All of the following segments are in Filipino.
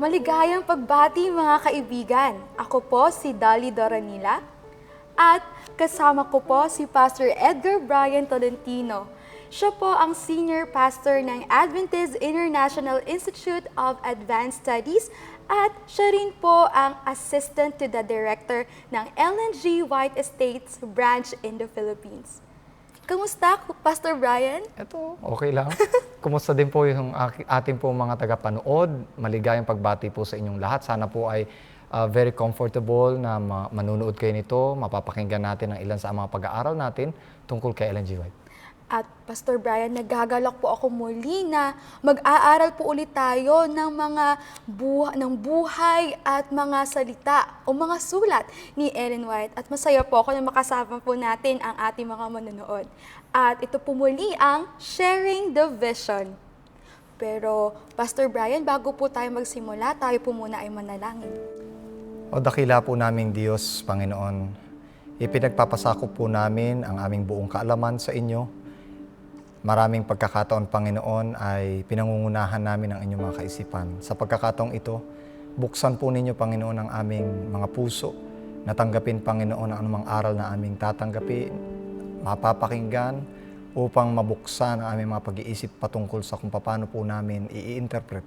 Maligayang pagbati mga kaibigan. Ako po si Dolly Doranila at kasama ko po si Pastor Edgar Brian Tolentino. Siya po ang Senior Pastor ng Adventist International Institute of Advanced Studies at siya rin po ang Assistant to the Director ng Ellen G. White Estates Branch in the Philippines. Kamusta, Pastor Brian? Ito, okay lang. Kumusta din po yung ating po mga tagapanood. Maligayang pagbati po sa inyong lahat. Sana po ay very comfortable na manunood kayo nito. Mapapakinggan natin ang ilan sa mga pag-aaral natin tungkol kay Ellen G. White. At Pastor Brian, nagagalak po ako muli na mag-aaral po ulit tayo ng mga buhay at mga salita o mga sulat ni Ellen White. At masaya po ako na makasama po natin ang ating mga manonood. At ito po muli ang Sharing the Vision. Pero Pastor Brian, bago po tayo magsimula, tayo po muna ay manalangin. O dakila po naming Diyos, Panginoon, ipinagpapasakop po namin ang aming buong kaalaman sa inyo. Maraming pagkakataon, Panginoon, ay pinangungunahan namin ang inyong mga kaisipan. Sa pagkakataong ito, buksan po ninyo, Panginoon, ang aming mga puso. Natanggapin, Panginoon, ang anumang aral na aming tatanggapin, mapapakinggan, upang mabuksan ang aming mga pag-iisip patungkol sa kung paano po namin i-interpret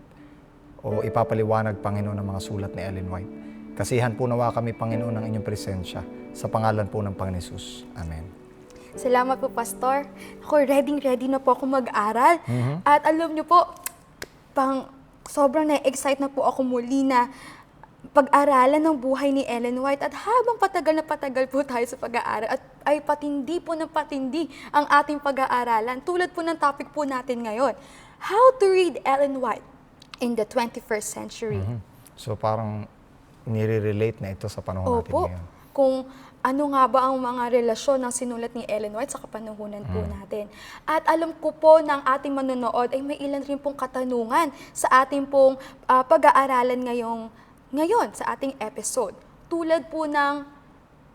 o ipapaliwanag, Panginoon, ang mga sulat ni Ellen White. Kasihan po nawa kami, Panginoon, ng inyong presensya. Sa pangalan po ng Panginoon Hesus. Amen. Salamat po, Pastor. Ako, ready na po ako mag-aral. At alam niyo po, sobrang na-excite na po ako muli na pag-aralan ng buhay ni Ellen White. At habang patagal na patagal po tayo sa pag-aaral, at ay patindi po ng patindi ang ating pag-aaralan. Tulad po ng topic po natin ngayon, How to read Ellen White in the 21st century. So parang nire-relate na ito sa panahon natin ngayon. Kung ano nga ba ang mga relasyon ng sinulat ni Ellen White sa kapanahunan po natin. At alam ko po ng ating manonood ay may ilan rin pong katanungan sa ating pong pag-aaralan ngayon sa ating episode. Tulad po ng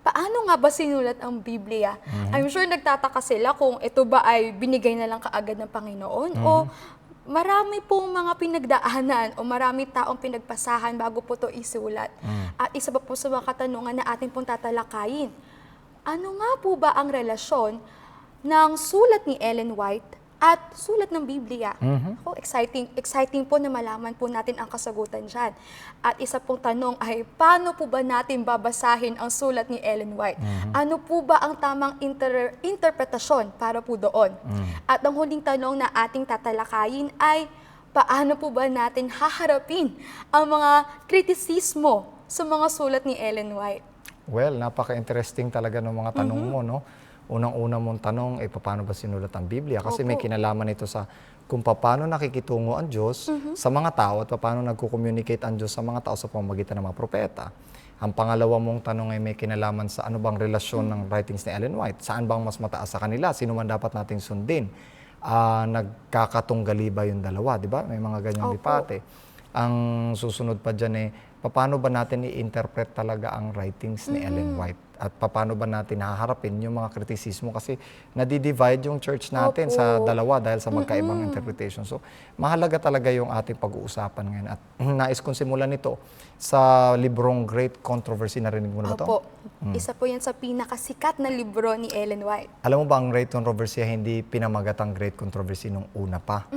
paano nga ba sinulat ang Biblia? I'm sure nagtataka sila kung ito ba ay binigay na lang kaagad ng Panginoon o marami pong mga pinagdaanan o marami taong pinagpasahan bago po ito isulat. At isa pa po sa mga katanungan na ating pong tatalakayin, ano nga po ba ang relasyon ng sulat ni Ellen White at sulat ng Biblia? Ako, exciting po na malaman po natin ang kasagutan dyan. At isa pong tanong ay, paano po ba natin babasahin ang sulat ni Ellen White? Ano po ba ang tamang interpretasyon para po doon? At ang huling tanong na ating tatalakayin ay, paano po ba natin haharapin ang mga kritisismo sa mga sulat ni Ellen White? Well, napaka-interesting talaga ng mga tanong mo, no? Unang-una mong tanong, paano ba sinulat ang Biblia? Kasi may kinalaman ito sa kung paano nakikitungo ang Diyos sa mga tao at paano nagko-communicate ang Diyos sa mga tao sa pamamagitan ng mga propeta. Ang pangalawa mong tanong ay may kinalaman sa ano bang relasyon ng writings ni Ellen White? Saan bang mas mataas sa kanila? Sino man dapat nating sundin? Nagkakatunggali ba yung dalawa? Di ba? May mga ganyang debate. Ang susunod pa dyan paano ba natin i-interpret talaga ang writings ni Ellen White? At paano ba natin haharapin yung mga kritisismo? Kasi nadi-divide yung church natin sa dalawa dahil sa magkaibang interpretation. So, mahalaga talaga yung ating pag-uusapan ngayon. At nais kong simulan ito sa librong Great Controversy. Narinig mo na ba ito? Opo. Isa po yan sa pinakasikat na libro ni Ellen White. Alam mo ba ang Great Controversy hindi pinamagat ang Great Controversy nung una pa?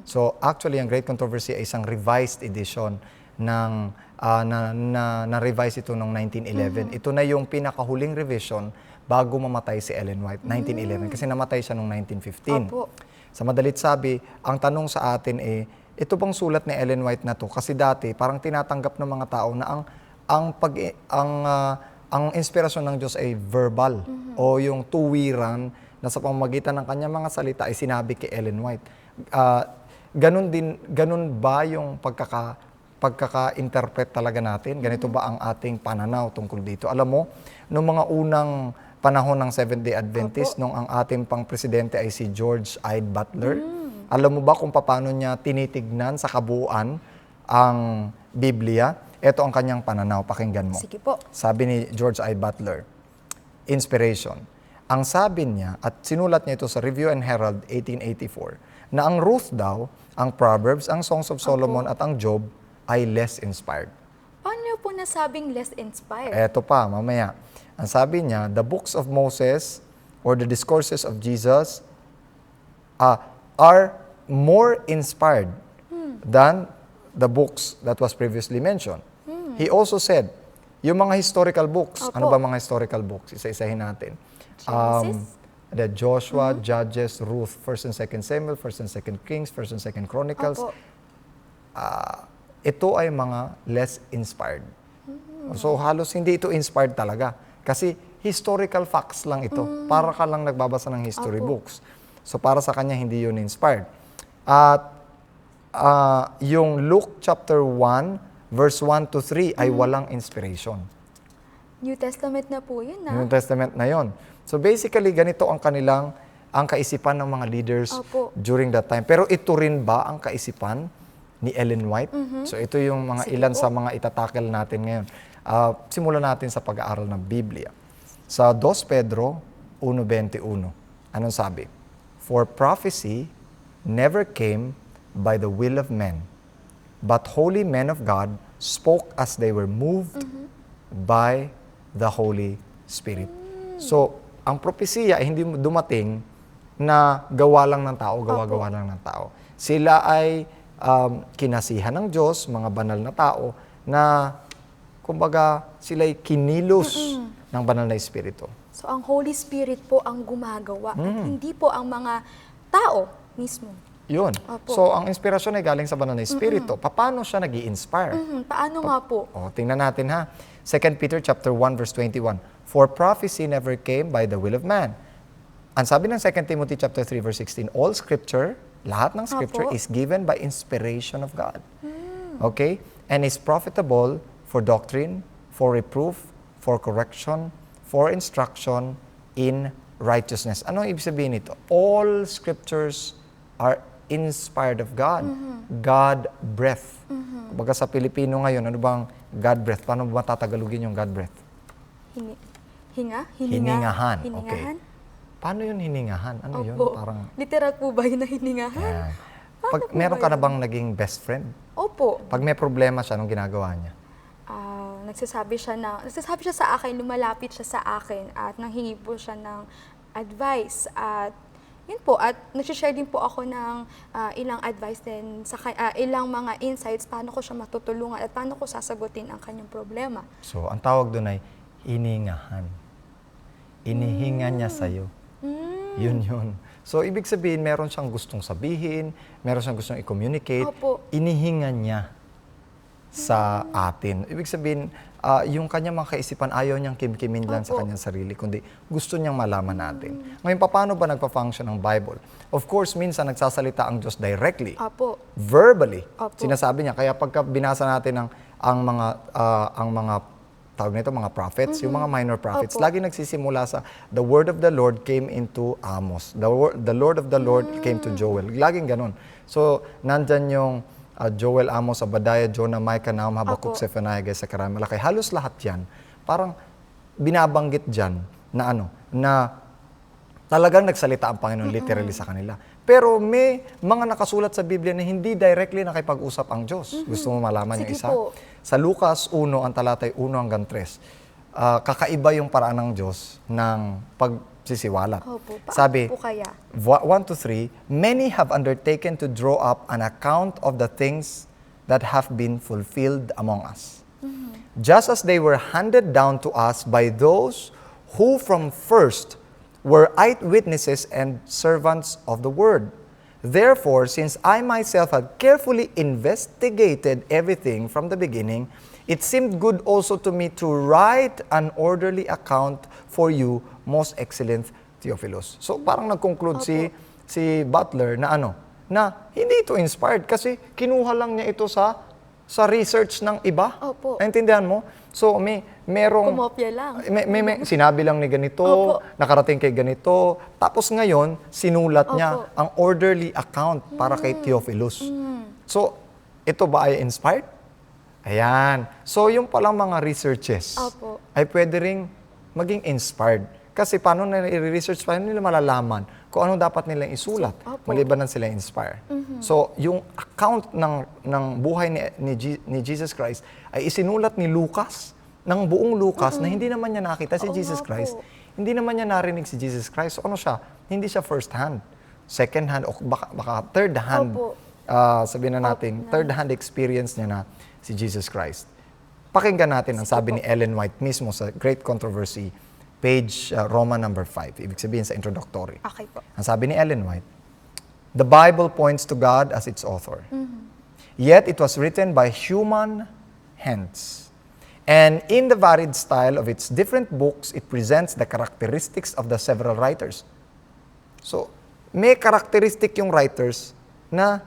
So, actually, ang Great Controversy ay isang revised edition ng na-revise ito noong 1911. Ito na yung pinakahuling revision bago mamatay si Ellen White, 1911. Kasi namatay siya noong 1915. Opo. Sa madalit sabi, ang tanong sa atin ito bang sulat ni Ellen White na to? Kasi dati, parang tinatanggap ng mga tao na ang inspirasyon ng Diyos ay verbal o yung tuwiran na sa pamamagitan ng kanyang mga salita ay sinabi kay Ellen White. Ganun ba yung pagkaka-interpret talaga natin? Ganito ba ang ating pananaw tungkol dito? Alam mo, noong mga unang panahon ng Seventh-day Adventist, nung ang ating pang-presidente ay si George I. Butler, alam mo ba kung paano niya tinitignan sa kabuuan ang Biblia? Ito ang kanyang pananaw. Pakinggan mo. Sige po. Sabi ni George I. Butler, inspiration. Ang sabi niya, at sinulat niya ito sa Review and Herald 1884, na ang Ruth daw, ang Proverbs, ang Songs of Solomon at ang Job ay less inspired. Paano niyo po nasabing less inspired? Eto pa, mamaya. Ang sabi niya, the books of Moses or the discourses of Jesus are more inspired than the books that was previously mentioned. He also said, yung mga historical books, ano Opo. ba mga historical books? Isa-isahin natin. Genesis? The Joshua, Judges, Ruth, 1st and 2nd Samuel, 1st and 2nd Kings, 1st and 2nd Chronicles. Opo. Ito ay mga less inspired. So halos hindi ito inspired talaga. Kasi historical facts lang ito. Para ka lang nagbabasa ng history Opo. books. So para sa kanya, hindi yun inspired. At yung Luke chapter 1, verse 1 to 3 ay walang inspiration. New Testament na po yun, New Testament na yon. So basically, ganito ang ang kaisipan ng mga leaders Opo. during that time. Pero ito rin ba ang kaisipan ni Ellen White? So ito yung mga Sige ilan po. sa mga itatackle natin ngayon. Simulan natin sa pag-aaral ng Biblia. Sa 2 Pedro 1:21, anong sabi? For prophecy never came by the will of men, but holy men of God spoke as they were moved by the Holy Spirit. So, ang propesiya ay hindi dumating na gawa lang ng tao, gawa-gawa lang ng tao. Sila ay kinasihan ng Diyos, mga banal na tao, na kumbaga sila'y kinilos ng banal na Espiritu. So, ang Holy Spirit po ang gumagawa at hindi po ang mga tao mismo. Yun. Opo. So, ang inspirasyon ay galing sa banal na Espiritu. Paano siya nag-i-inspire? Paano nga po? Tingnan natin ha. 2 Peter chapter 1 verse 21. For prophecy never came by the will of man. Ang sabi ng 2 Timothy chapter 3 verse 16, all scripture, lahat ng scripture Apo. is given by inspiration of God. Okay? And is profitable for doctrine, for reproof, for correction, for instruction in righteousness. Ano ibig sabihin nito? All scriptures are inspired of God. God breath. Kumbaga sa Pilipino ngayon, ano bang God breath? Paano ba tatagalogin yung God breath? Hiningahan. Okay. Paano yun hiningahan? Ano yun? Opo. Parang, Literal po ba yun na hiningahan? yan. Paano Pag po meron ba ka na yun? bang naging best friend? Opo. Pag may problema siya, anong ginagawa niya? Nagsasabi siya sa akin, lumalapit siya sa akin at nanghingi po siya ng advice at yun po, at nag-share din po ako ng ilang advice din, ilang mga insights paano ko siya matutulungan at paano ko sasagutin ang kanyang problema. So, ang tawag doon ay hiningahan. Inihinga niya sa'yo. Yun. So, ibig sabihin, meron siyang gustong sabihin, meron siyang gustong i-communicate, Opo. inihinga niya sa atin. Ibig sabihin, yung kanyang mga kaisipan, ayaw niyang kimkimin lang sa Opo. kanyang sarili, kundi gusto niyang malaman natin. Ngayon, paano ba nagpa-function ang Bible? Of course, minsan nagsasalita ang Diyos directly, Opo. verbally. Opo. Sinasabi niya, kaya pagka binasa natin ang mga tawag nito, mga prophets, yung mga minor prophets, Opo. lagi nagsisimula sa, the word of the Lord came into Amos. The Lord of the Lord came to Joel. Laging ganun. So, nandyan yung Joel, Amos, Obadiah, Jonah, Micah, Nahum, Habakkuk, Opo. Zephaniah, Zechariah, Malakay. Halos lahat yan, parang binabanggit dyan na talagang nagsalita ang Panginoon literally sa kanila. Pero may mga nakasulat sa Biblia na hindi directly nakipag-usap ang Diyos. Gusto mo malaman yung Sige isa? po. Sa Lucas 1, ang talatay 1 hanggang 3, kakaiba yung paraan ng Diyos ng pagsisiwalat. Opo. Paano Sabi, po kaya? 1 to 3, many have undertaken to draw up an account of the things that have been fulfilled among us. Just as they were handed down to us by those who from first were eyewitnesses and servants of the word. Therefore, since I myself had carefully investigated everything from the beginning, it seemed good also to me to write an orderly account for you, most excellent Theophilus. So parang nag-conclude si Butler na hindi ito inspired kasi kinuha lang niya ito sa research ng iba. Opo. Naintindihan mo? So merong Kumopya lang. may sinabi lang ni ganito, Opo. nakarating kay ganito, tapos ngayon sinulat niya Opo. ang orderly account para kay Theophilus. So ito ba ay inspired? Ayan. So yung palang mga researches Opo. ay pwede ring maging inspired. Kasi paano na i-research, paano nila malalaman kung ano dapat nilang isulat, Opo. maliban na sila inspire. So, yung account ng buhay ni Jesus Christ ay isinulat ni Lucas, ng buong Lucas, na hindi naman niya nakita si Oo Jesus nga Christ. po. Hindi naman niya narinig si Jesus Christ. So, ano siya? Hindi siya first hand, second hand, o baka third hand. Opo. Sabihin na natin, third hand experience niya na si Jesus Christ. Pakinggan natin ang sabi ni Ellen White mismo sa Great Controversy, page Roman number 5. Ibig sabihin sa introductory. Okay po. Ang sabi ni Ellen White, the Bible points to God as its author. Yet it was written by human hands. And in the varied style of its different books, it presents the characteristics of the several writers. So, may characteristic yung writers na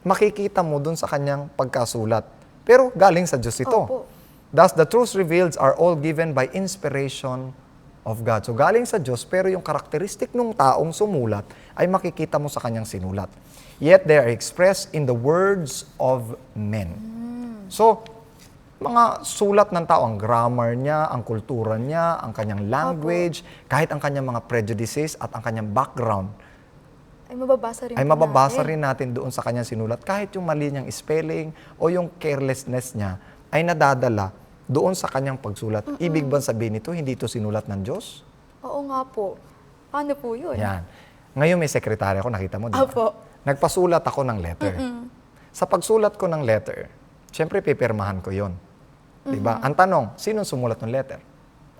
makikita mo dun sa kanyang pagkasulat. Pero galing sa Diyos ito. Opo. Thus, the truths revealed are all given by inspiration of God. So, galing sa Diyos, pero yung characteristic ng taong sumulat ay makikita mo sa kanyang sinulat. Yet, they are expressed in the words of men. So, mga sulat ng tao, ang grammar niya, ang kultura niya, ang kanyang language, kahit ang kanyang mga prejudices at ang kanyang background, Ay mababasa rin ay po mababasa natin. rin natin doon sa kanyang sinulat. Kahit yung mali niyang spelling o yung carelessness niya ay nadadala doon sa kanyang pagsulat. Ibig ba sabihin nito, hindi ito sinulat ng Diyos? Oo nga po. Paano po yun? Yan. Ngayon may sekretary ako, nakita mo, di ba? Opo. Nagpasulat ako ng letter. Sa pagsulat ko ng letter, syempre pipirmahan ko yon. Di ba? Ang tanong, sino sumulat ng letter?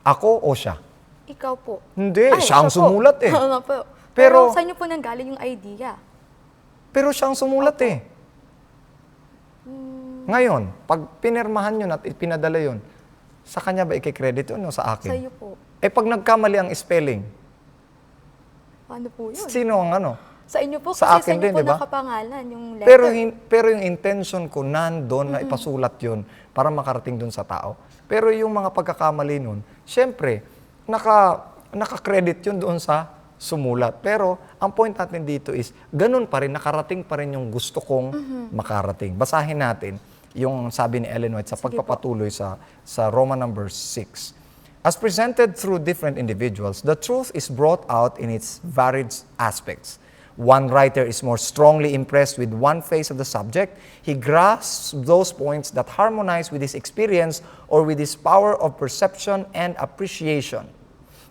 Ako o siya? Ikaw po. Hindi, Ay, siya ang siya po. sumulat eh. Oo nga po. Pero- Pero, saan niyo po nanggaling yung idea? Pero siya ang sumulat eh. Ngayon, pag pinirmahan yun at ipinadala yun, sa kanya ba i-credit yun o sa akin? Sa iyo po. Eh pag nagkamali ang spelling, Paano po yun? sino ang ano? Sa inyo po, Sa kasi akin sa inyo din, po di ba? nakapangalan yung letter. Pero yung intention ko nandun na ipasulat yun para makarating dun sa tao. Pero yung mga pagkakamali nun, syempre, naka-credit yun doon sa sumulat. Pero ang point natin dito is, ganun pa rin, nakarating pa rin yung gusto kong makarating. Basahin natin yung sabi ni Ellen White sa Sige po. pagpapatuloy sa Roman number 6. As presented through different individuals, the truth is brought out in its varied aspects. One writer is more strongly impressed with one phase of the subject. He grasps those points that harmonize with his experience or with his power of perception and appreciation.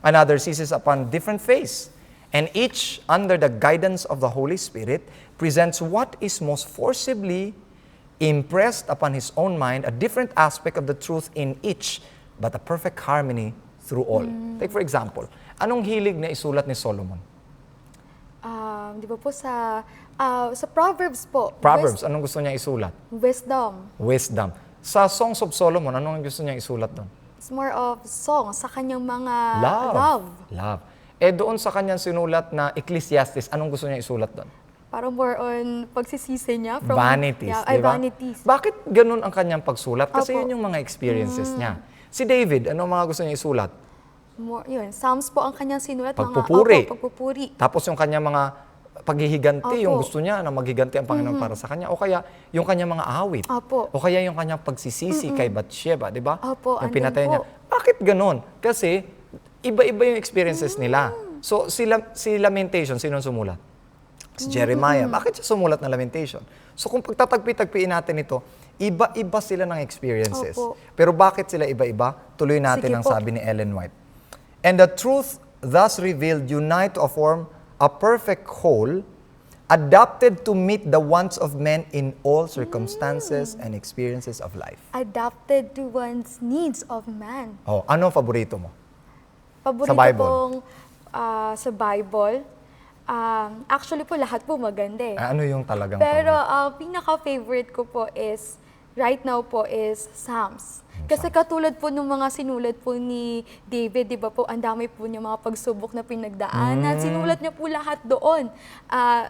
Another seizes upon different phase, and each, under the guidance of the Holy Spirit, presents what is most forcibly impressed upon his own mind, a different aspect of the truth in each, but a perfect harmony through all. Take for example, anong hilig na isulat ni Solomon? Di ba po sa Proverbs po. Proverbs, anong gusto niya isulat? Wisdom. Wisdom. Sa Songs of Solomon, anong gusto niya isulat doon? It's more of song sa kanyang mga Love. Love. Eh doon sa kanyang sinulat na Ecclesiastes, anong gusto niya isulat doon? Parang more on pagsisisi niya. Vanities, Yeah, di ba? vanities. Bakit ganun ang kanyang pagsulat? Kasi Opo. yun yung mga experiences niya. Si David, anong mga gusto niya isulat? More, yun, Psalms po ang kanyang sinulat. Pagpupuri. Opo, pagpupuri. Tapos yung kanyang mga paghihiganti, Opo. yung gusto niya na maghiganti ang Panginoon para sa kanya. O kaya yung kanyang mga awit. Opo. O kaya yung kanyang pagsisisi kay Bathsheba, di ba? Opo, Yung andun pinatay po. niya. Bakit ganun? Kasi iba-iba yung experiences nila. So si Lamentation, sino ang sumulat? Si Jeremiah. Bakit siya sumulat na Lamentation? So kung pagtatagpi-tagpiin natin ito, iba-iba sila ng experiences. Opo. Pero bakit sila iba-iba? Tuloy natin Sige ang po. sabi ni Ellen White. And the truth thus revealed unite to form a perfect whole, adapted to meet the wants of men in all circumstances and experiences of life. Adapted to one's needs of man. Oh, ano ang paborito mo? Paborito Sa Bible? pong sa Bible. Actually po, lahat po maganda eh. Ano yung talagang Pero paborito? pinaka-favorite ko po is, right now po is Psalms. Kasi katulad po ng mga sinulat po ni David, di ba po, ang dami po niya mga pagsubok na pinagdaanan. Sinulat niya po lahat doon.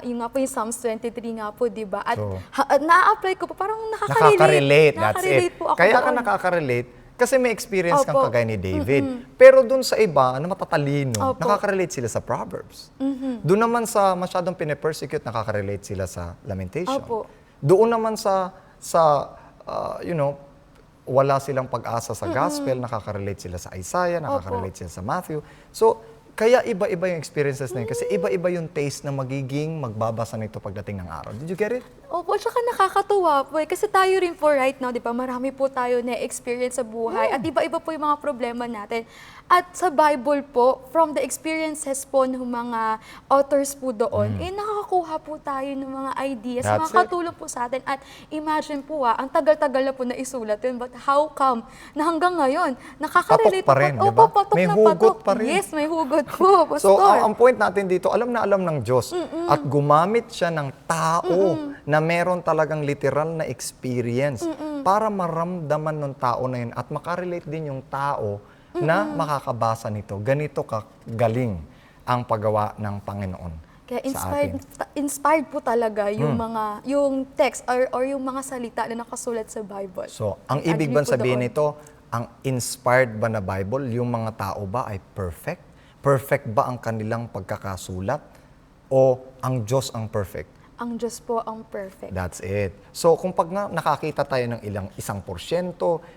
Yung nga po yung Psalms 23 nga po, di ba? At So, na-apply ko po, parang Nakaka-relate, that's Nakaka-relate it. po ako Kaya ka doon. nakaka-relate kasi may experience kang Opo. kagaya ni David. Pero dun sa iba na matatalino, Opo. nakaka-relate sila sa Proverbs. Doon naman sa masyadong pine-persecute, nakaka-relate sila sa Lamentation. Opo. Doon naman sa wala silang pag-asa sa gospel, nakaka-relate sila sa Isaiah, nakaka-relate sila sa Matthew. So, Kaya iba-iba yung experiences na yun. Kasi iba-iba yung taste na magiging magbabasa nito pagdating ng araw. Did you get it? Opo, tsaka nakakatuwa po eh. Kasi tayo rin po right now, di ba, marami po tayo na experience sa buhay at iba-iba po yung mga problema natin. At sa Bible po, from the experiences po ng mga authors po doon, nakakakuha po tayo ng mga ideas, That's makakatulong po sa atin. At imagine po ang tagal-tagal na po na isulat yun, but how come na hanggang ngayon, nakaka-relate Patok pa rin, po. di ba? Opo, patok May na hugot patok. pa rin. Yes, may hugot po, Pastor. So, ang point natin dito, alam na alam ng Diyos. At gumamit siya ng tao na meron talagang literal na experience para maramdaman ng tao na yun at makarelate din yung tao na makakabasa nito. Ganito kagaling ang paggawa ng Panginoon. Kaya sa atin. inspired po talaga yung mga yung text or yung mga salita na nakasulat sa Bible. So, ang I ibig agree bang po sabihin doon. nito, ang inspired ba na Bible, yung mga tao ba ay perfect? Perfect ba ang kanilang pagkakasulat? O ang Diyos ang perfect? Ang Diyos po ang perfect. That's it. So, kung pag nakakita tayo ng 1%,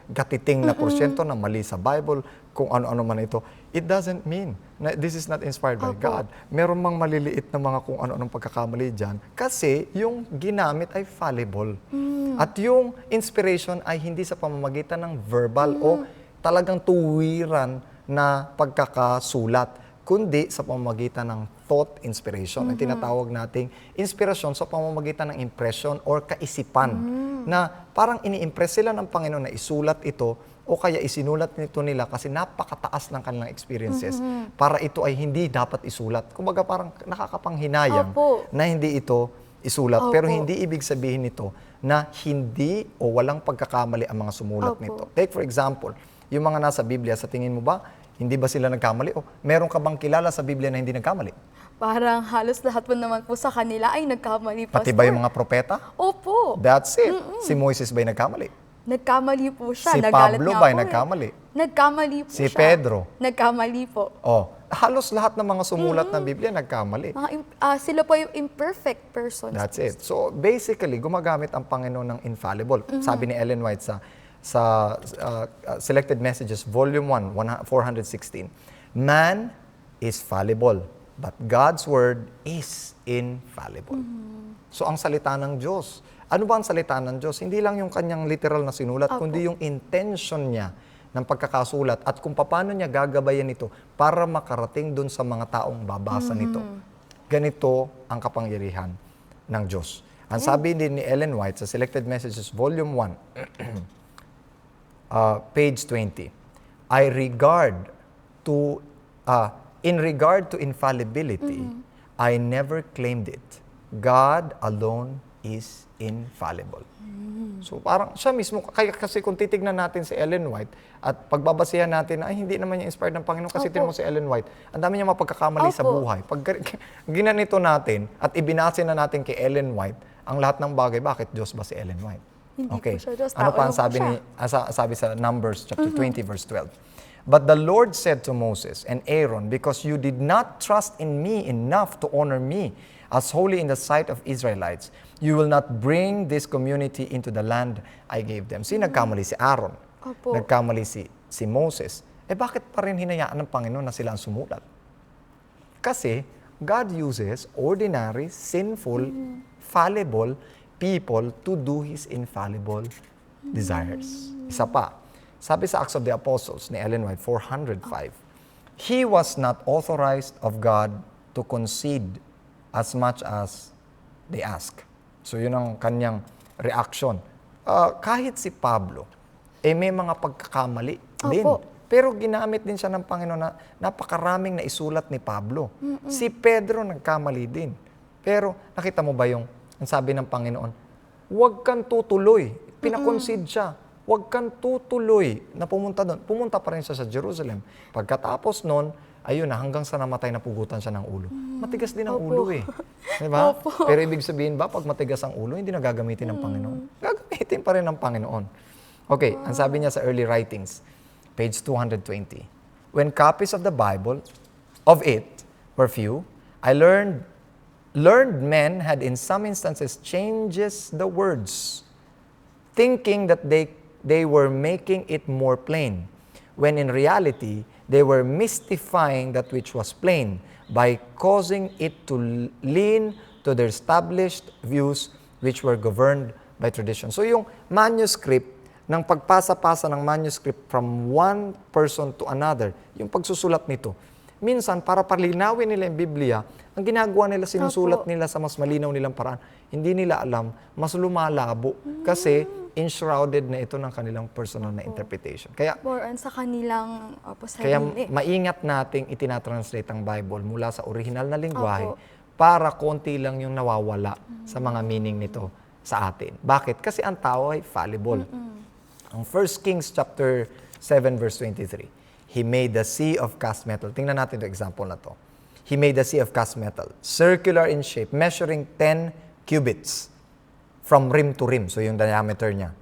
gatiting na porsyento na mali sa Bible, kung ano-ano man ito, it doesn't mean na this is not inspired by Opo. God. Meron mang maliliit na mga kung ano-anong pagkakamali dyan kasi yung ginamit ay fallible. At yung inspiration ay hindi sa pamamagitan ng verbal o talagang tuwiran na pagkakasulat, kundi sa pamamagitan ng thought inspiration. Ang tinatawag nating inspirasyon sa pamamagitan ng impression or kaisipan. Na parang ini-impress sila ng Panginoon na isulat ito o kaya isinulat nito nila kasi napakataas ng kanilang experiences para ito ay hindi dapat isulat. Kumbaga parang nakakapanghinayang Opo. na hindi ito isulat. Opo. Pero hindi ibig sabihin nito na hindi o walang pagkakamali ang mga sumulat Opo. nito. Take for example, yung mga nasa Biblia, sa tingin mo ba, hindi ba sila nagkamali? O meron ka bang kilala sa Biblia na hindi nagkamali? Parang halos lahat po naman po sa kanila ay nagkamali, Pastor. Pati ba yung mga propeta? Opo. That's it. Si Moises ba'y nagkamali? Nagkamali po siya. Si Nagalit Pablo nga ba'y po eh. nagkamali? Nagkamali po Si siya. Pedro? Nagkamali po. Oh, halos lahat ng mga sumulat ng Biblia nagkamali. Sila po yung imperfect persons. That's it. So basically, gumagamit ang Panginoon ng infallible. Sabi ni Ellen White sa Selected Messages, Volume 1, 416, man is fallible, but God's Word is infallible. So ang salita ng Diyos, ano ba ang salita ng Diyos? Hindi lang yung kanyang literal na sinulat, Opo. kundi yung intention niya ng pagkakasulat at kung paano niya gagabayan ito para makarating dun sa mga taong babasa nito. Ganito ang kapangyarihan ng Diyos. Ang sabi din ni Ellen White sa Selected Messages, Volume 1, page 20, in regard to infallibility, I never claimed it. God alone is infallible. So parang siya mismo, kaya kasi kung titignan natin si Ellen White at pagbabasihan natin na ay hindi naman niya inspired ng Panginoon kasi Opo. tingnan mo si Ellen White, ang dami niya mapagkakamali sa Opo. buhay. Pag ginanito natin at ibinase na natin kay Ellen White ang lahat ng bagay, bakit Diyos ba si Ellen White? Hindi Okay. po siya Diyos. Ano Tao pa ang lang po sabi siya. sabi sa Numbers chapter 20 verse 12? But the Lord said to Moses and Aaron, because you did not trust in me enough to honor me as holy in the sight of Israelites, you will not bring this community into the land I gave them. Si nagkamali si Aaron. Opo. Nagkamali si Moses. Bakit pa rin hinayaan ng Panginoon na sila ang sumulat? Kasi God uses ordinary, sinful, fallible people to do His infallible desires. Isa pa, sabi sa Acts of the Apostles ni Ellen White, 405, He was not authorized of God to concede as much as they ask. So yun ang kanyang reaction. Kahit si Pablo, may mga pagkakamali din. Opo. Pero ginamit din siya ng Panginoon na napakaraming naisulat ni Pablo. Si Pedro nagkamali din. Pero nakita mo ba yung ang sabi ng Panginoon, huwag kang tutuloy. Pinakonsid siya. Huwag kang tutuloy na pumunta doon. Pumunta pa rin siya sa Jerusalem. Pagkatapos noon, ayun na, hanggang sa namatay na pugutan siya ng ulo. Matigas din ang Opo. ulo eh. Diba? Opo. Pero ibig sabihin ba, pag matigas ang ulo, hindi na gagamitin ng Panginoon? Gagamitin pa rin ng Panginoon. Okay, ang sabi niya sa early writings, page 220. When copies of the Bible, of it, were few, I learned men had in some instances changes the words, thinking that they were making it more plain. when in reality, they were mystifying that which was plain by causing it to lean to their established views which were governed by tradition. So yung manuscript, ng pagpasa-pasa ng manuscript from one person to another, yung pagsusulat nito, minsan para palinawin nila yung Biblia, ang ginagawa nila, sinusulat nila sa mas malinaw nilang paraan. Hindi nila alam, mas lumalabo kasi enshrouded na ito ng kanilang personal na interpretation. Kaya More on sa kanilang kaya sarili. maingat nating itinatranslate ang Bible mula sa original na lingwahe Opo. para konti lang yung nawawala sa mga meaning nito sa atin. Bakit? Kasi ang tao ay fallible. Ang 1 Kings chapter 7 verse 23, He made the sea of cast metal. Tingnan natin yung example na to. He made the sea of cast metal, circular in shape, measuring 10 cubits from rim to rim. So yung diameter niya.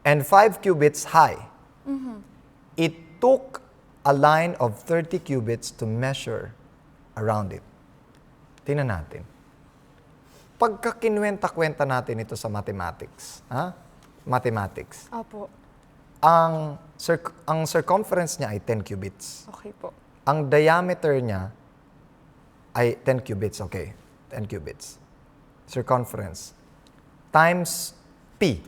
And 5 cubits high. It took a line of 30 cubits to measure around it. Tingnan natin. Pagka kinwenta-kwenta natin ito sa mathematics, mathematics, Opo. ang circumference niya ay 10 cubits. Okay po. Ang diameter niya ay 10 cubits, okay. 10 cubits. Circumference. Times P.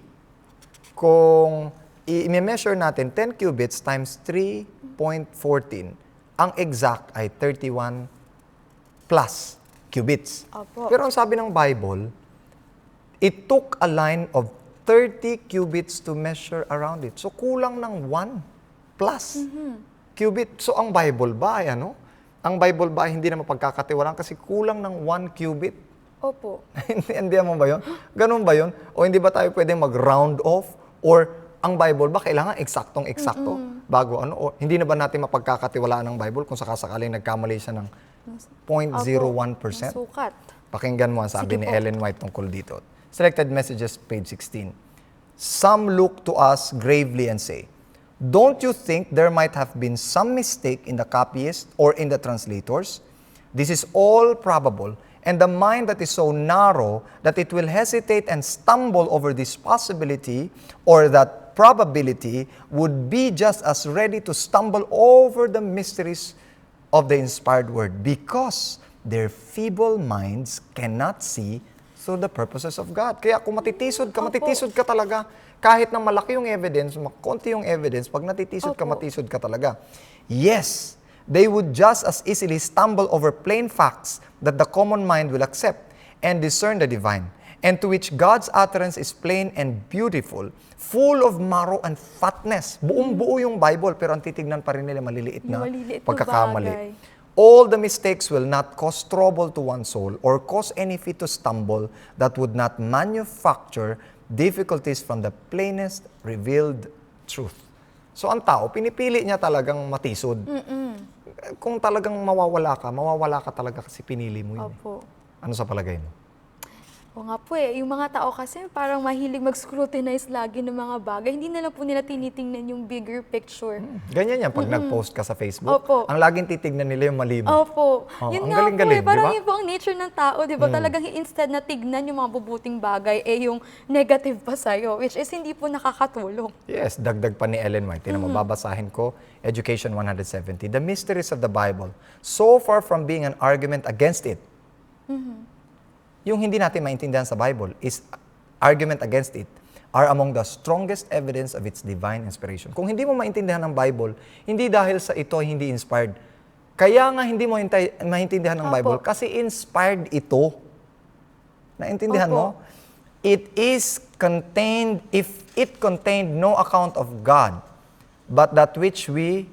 Kung i-measure natin 10 cubits times 3.14, ang exact ay 31 plus cubits. Opo. Pero ang sabi ng Bible, it took a line of 30 cubits to measure around it. So, kulang ng 1 plus cubit. So, ang Bible ba ay ano? Ang Bible ba ay hindi na mapagkakatiwalaan kasi kulang ng 1 cubit? Opo. Hindi mo ba yun? Ganun ba yun? O hindi ba tayo pwedeng mag-round off? Or ang Bible ba kailangan eksaktong-eksakto bago ano? O hindi na ba natin mapagkakatiwalaan ng Bible kung sakasakaling nagkamali siya ng 0.01%? Sukat. Pakinggan mo ang sabi Sige ni po. Ellen White tungkol dito. Selected Messages, page 16. Some look to us gravely and say, "Don't you think there might have been some mistake in the copyists or in the translators? This is all probable, and the mind that is so narrow that it will hesitate and stumble over this possibility or that probability would be just as ready to stumble over the mysteries of the inspired word because their feeble minds cannot see through the purposes of God." Kaya kung matitisod ka talaga. Kahit na malaki yung evidence, konti yung evidence, pag natitisod ka, Opo. matisod ka talaga. Yes, they would just as easily stumble over plain facts that the common mind will accept and discern the divine, and to which God's utterance is plain and beautiful, full of marrow and fatness. Buong-buo yung Bible, pero ang titignan pa rin nila maliliit na Yung maliliit na pagkakamali. bagay. All the mistakes will not cause trouble to one's soul or cause any feet to stumble that would not manufacture difficulties from the plainest revealed truth. So ang tao, pinipili niya talagang matisod. Kung talagang mawawala ka talaga kasi pinili mo yun. Opo. Ano sa palagay mo? O nga po yung mga tao kasi parang mahilig mag-scrutinize lagi ng mga bagay. Hindi na lang po nila tinitingnan yung bigger picture. Ganyan yan pag nag-post ka sa Facebook. Opo. Ang laging titignan nila yung mali mo. Opo. Oh, Yun ang nga galing-galing, po parang di ba? yun po ang nature ng tao, di ba? Talagang instead na tignan yung mga bubuting bagay, yung negative pa sa'yo, which is hindi po nakakatulong. Yes, dagdag pa ni Ellen White. Tingnan mo, babasahin ko, Education 170. The mysteries of the Bible, so far from being an argument against it, yung hindi natin maintindihan sa Bible is argument against it, are among the strongest evidence of its divine inspiration. Kung hindi mo maintindihan ng Bible, hindi dahil sa ito hindi inspired. Kaya nga hindi mo maintindihan ng Bible Opo. kasi inspired ito. Naintindihan mo? Opo. It is contained, if it contained no account of God, but that which we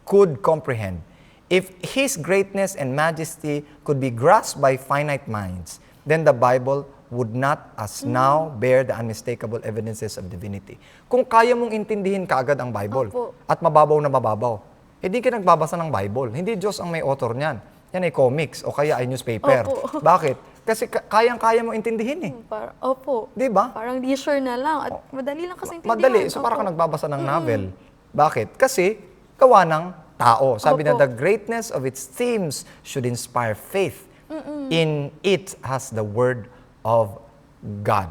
could comprehend. If His greatness and majesty could be grasped by finite minds, then the Bible would not as now bear the unmistakable evidences of divinity. Kung kaya mong intindihin kaagad ang Bible Opo. at mababaw na mababaw, hindi ka nagbabasa ng Bible. Hindi Diyos ang may author niyan. Yan ay comics o kaya ay newspaper. Opo. Bakit? Kasi kayang-kaya mo intindihin eh. Opo. Di ba? Parang leisure na lang at madali lang kasi intindihan. Madali. So para ka nagbabasa ng novel. Bakit? Kasi gawa ng tao. Sabi na Opo. the greatness of its themes should inspire faith. In it has the word of God.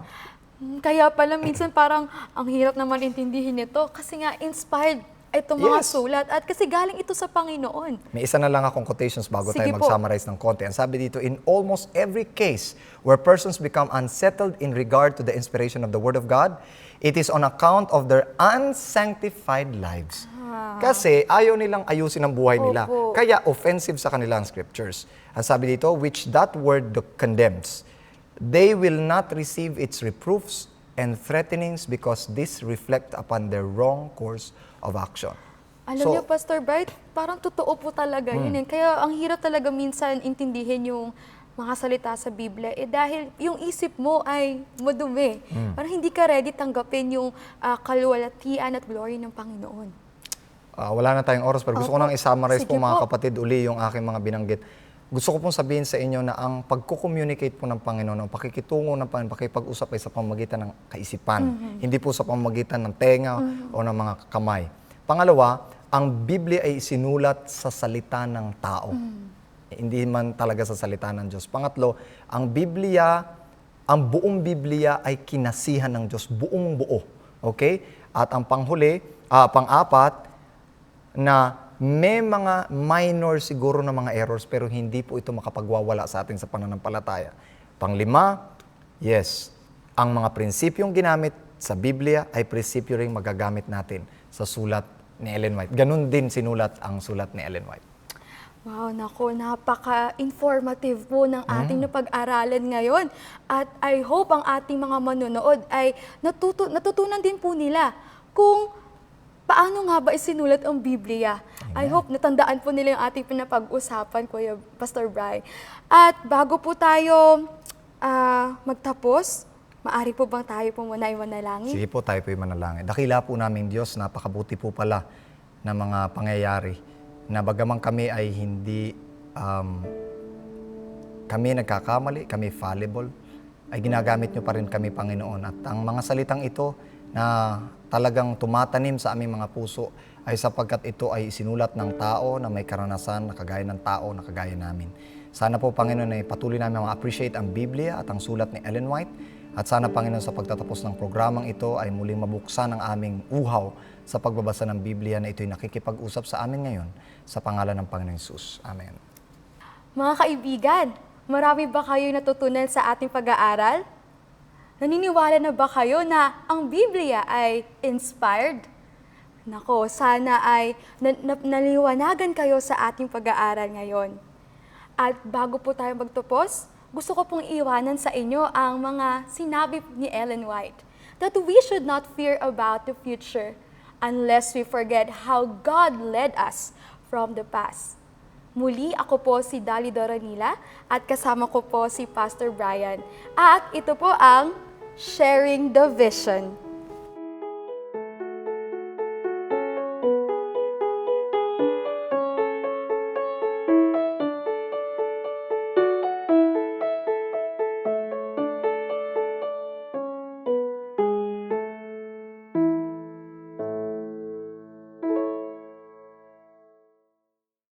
Kaya pala minsan parang ang hirap naman intindihin ito kasi nga inspired itong mga Yes. sulat at kasi galing ito sa Panginoon. May isa na lang akong quotations bago Sige tayo po. mag-summarize ng konti. Ang sabi dito, in almost every case where persons become unsettled in regard to the inspiration of the Word of God, it is on account of their unsanctified lives. Kasi ayaw nilang ayusin ang buhay nila. Opo. Kaya offensive sa kanilang scriptures. Ang sabi dito, which that word condemns, they will not receive its reproofs and threatenings because this reflect upon their wrong course of action. Alam So, niyo, Pastor Bright, parang totoo po talaga yun. Kaya ang hirap talaga minsan intindihin yung mga salita sa Biblia dahil yung isip mo ay madumi. Parang hindi ka ready tanggapin yung kaluwalhatian at glory ng Panginoon. Wala na tayong oras, pero gusto ko Opo. nang i-summarize po Sige mga po. kapatid uli yung aking mga binanggit. Gusto ko pong sabihin sa inyo na ang pagko-communicate po ng Panginoon, ang pakikitungo ng Panginoon, pakipag-usap ay sa pamamagitan ng kaisipan, hindi po sa pamamagitan ng tenga o ng mga kamay. Pangalawa, ang Biblia ay sinulat sa salita ng tao. Hindi man talaga sa salita ng Diyos. Pangatlo, ang Biblia, ang buong Biblia ay kinasihan ng Diyos, buong buo. Okay? At ang pang-apat, na may mga minor siguro na mga errors pero hindi po ito makapagwawala sa atin sa pananampalataya. Panglima, yes, ang mga prinsipyong ginamit sa Biblia ay prinsipyo ring magagamit natin sa sulat ni Ellen White. Ganun din sinulat ang sulat ni Ellen White. Wow, nako, napaka-informative po ng ating napag-aralan ngayon. At I hope ang ating mga manonood ay natutunan din po nila kung paano nga ba isinulat ang Biblia. I hope natandaan po nila yung ating pinapag-usapan, Kuya Pastor Bry. At bago po tayo magtapos, maari po bang tayo po muna ay manalangin? Sige po, tayo po yung manalangin. Dakila po namin Diyos, napakabuti po pala na mga pangyayari na bagamang kami ay hindi, kami nagkakamali, kami fallible, ay ginagamit nyo pa rin kami, Panginoon. At ang mga salitang ito na talagang tumatanim sa aming mga puso ay sapagkat ito ay sinulat ng tao na may karanasan na kagaya ng tao na kagaya namin. Sana po, Panginoon, ay patuloy namin ma-appreciate ang Biblia at ang sulat ni Ellen White. At sana, Panginoon, sa pagtatapos ng programang ito ay muling mabuksan ang aming uhaw sa pagbabasa ng Biblia na ito'y nakikipag-usap sa amin ngayon sa pangalan ng Panginoon Hesus. Amen. Mga kaibigan, marami ba kayo natutunan sa ating pag-aaral? Naniniwala na ba kayo na ang Biblia ay inspired? Nako, sana ay naliwanagan kayo sa ating pag-aaral ngayon. At bago po tayo magtapos, gusto ko pong iwanan sa inyo ang mga sinabi ni Ellen White, that we should not fear about the future unless we forget how God led us from the past. Muli, ako po si Dali Doranila at kasama ko po si Pastor Brian. At ito po ang Sharing the Vision.